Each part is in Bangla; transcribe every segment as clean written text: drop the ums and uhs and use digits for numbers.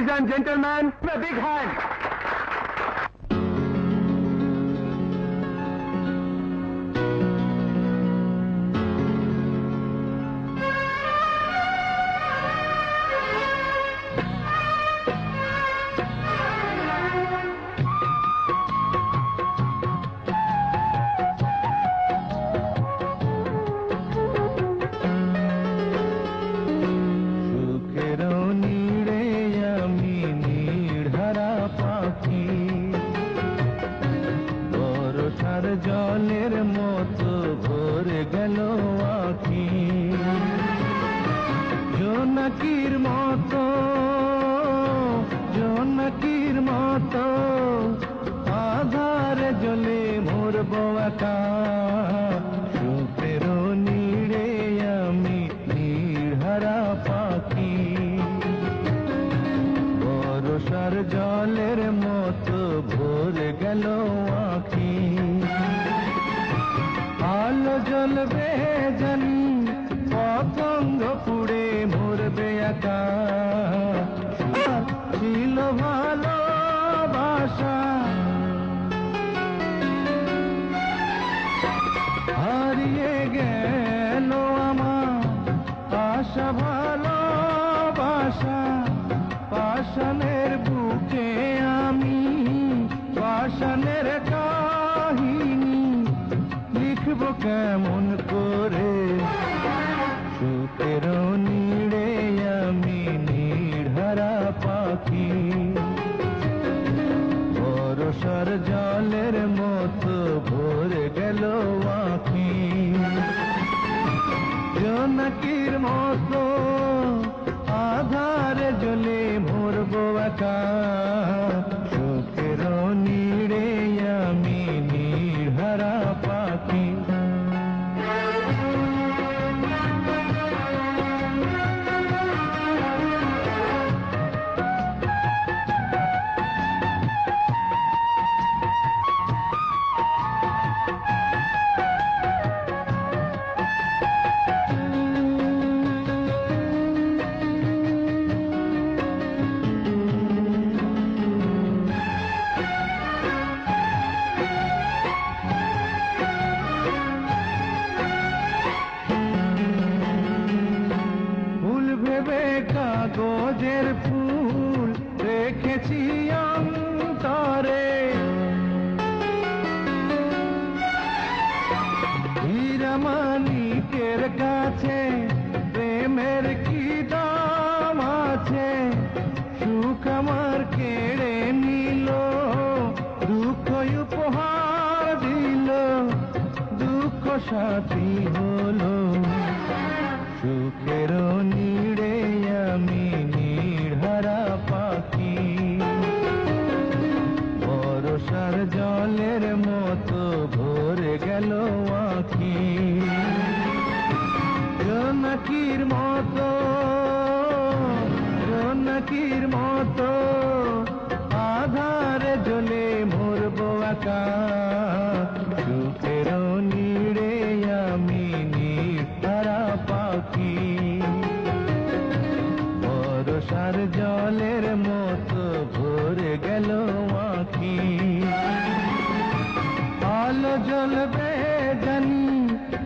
Ladies and gentlemen, a big hand. জলের মতো ভরে গেল আঁখি জোনাকির মতো আধারে জ্বলে মরব একা সুখের নীড়ে আমি নির্হারা পাখি বর্ষার জলের মতো ভরে গেল আঁখি আলো জ্বলবে জানি পতঙ্গ পুড়ে মরবে একা ছিল ভালোবাসা হারিয়ে গেল আমার আশা ভালোবাসা পাষাণের বুকে আমি পাষাণের কাহিনী লিখব কেমন করে সুখের নীড়ে আমি নির্হারা পাখি বর্ষার জলের মতো ভরে গেল আঁখি জোনাকির মতো আধারে জ্বলে মরব একা সুখের নীড়ে আমি নির্হারা পাখি কাগজের ফুল রেখেছি অন্তরে হীরা মানিকের কাছে প্রেমের কি দাম আছে সুখ আমার কেড়ে নিল দুঃখ উপহার দিল দুঃখ সাথী হলো সুখের নীড়ে আমি নির্হারা পাখি বর্ষার জলের মতো ভরে গেল আঁখি জোনাকির মতো আধারে জ্বলে মরব একা সুখের নীড়ে আমি নির্হারা পাখি বর্ষার জলের মতো ভরে গেল আঁখি আলো জ্বলবে জানি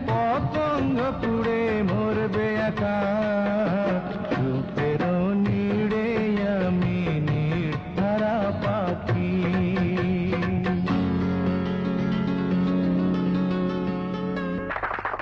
পতঙ্গ পুড়ে মরবে একা